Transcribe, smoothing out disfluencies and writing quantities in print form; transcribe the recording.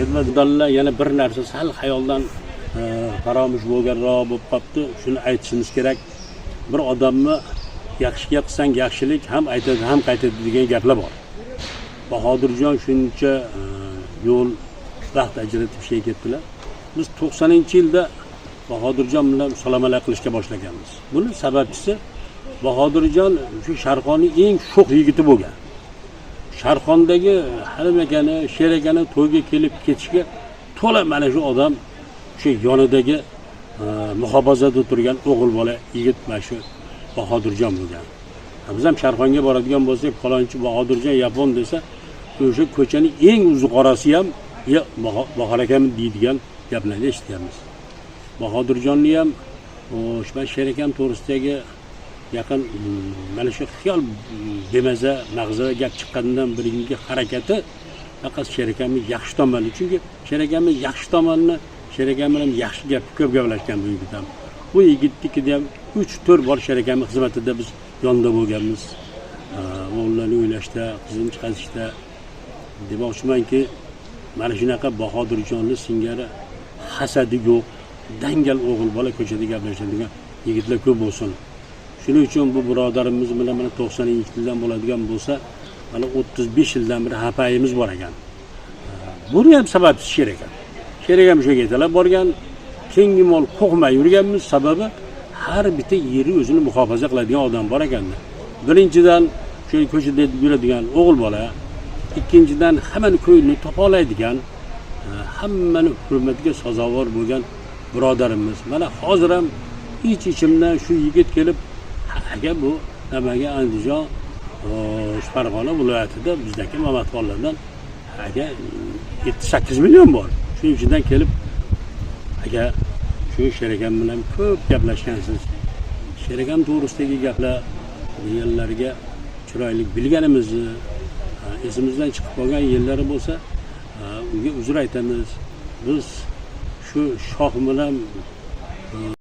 Ketmadilar, yana bir narsa sal xayoldan faromush bo'lganroq bo'lib qopti. Shuni aytishimiz kerak. Bir odamni yaxshiga qilsang yaxshilik ham aytadi, ham qaytadi degan gaplar bor. Bahodirjon shuncha yo'l vaqt ajratib ishga ketdilar. Biz 90-yilda Bahodirjon bilan salomlar qilishga boshlaganmiz. Buning sababchisi Bahodirjon shu Sharqonning eng sho'x yigiti bo'lgan. Sharqondagi Halim akani, Sher akani to'yga kelib ketishga to'la mana shu odam shu yonidagi muhofazada turgan o'g'il bola yigit mana shu Bahodirjon bo'lgan. Biz ham Sharqonga boradigan bo'lsak, falonchi Bahodirjon yapon desa, o'sha ko'chaning eng uzuqorasi ham Bahor akam deydigan gaplarni eshitganmiz. Bahodirjonni ham o'sha Sher akam to'g'risidagi yaqin mana shu xiyol bemaza mag'zava gap chiqqanidan birinchi harakati faqat Sher akamning yaxshi tomoni. Chunki Sher akamning yaxshi tomonini Sher akam bilan yaxshi gap, ko'p gaplashgan bu yigit ham. Bu yigitnikida ham 3-4 bor Sher akamning xizmatida biz yonda bo'lganmiz. O'g'illarni o'ylashda, qizini chiqarishda. Demoqchimanki, mana shunaqa Bahodirjonni singari hasadi yo'q, dangal o'g'il bola ko'chada gaplashadigan yigitlar ko'p bo'lsin. Shuning uchun bu birodarimiz bilan mana 90-yildan bo'ladigan bo'lsa, mana 35 yildan beri hapayimiz bor ekan. Buni ham sababchisi Sher ekan. Sher akam shu yetalar borgan, kengi mol qo'qmay yurganmiz, sababi har bitta yeri o'zini muhofaza qiladigan odam bor ekanda. Birinchidan shu ko'chada yuradigan o'g'il bola, ikkinchidan hammani ko'ylini topa oladigan, hammani hurmatiga sazovor bo'lgan birodarimiz. Mana hozir ham ichimdan shu yigit kelib, aka bu nimaga Andijon, Farg'ona viloyatida bizdagi mamatxonlardan aka 7-8 million bor. Shuning ichidan kelib, aka shu Sher akam bilan ko'p gaplashgansiz. Sher akam to'g'risidagi gaplar deganlarga chiroyli bilganimizni, esimizdan chiqib qolgan yerlari bo'lsa, unga uzr aytamiz. Biz shu shoh bilan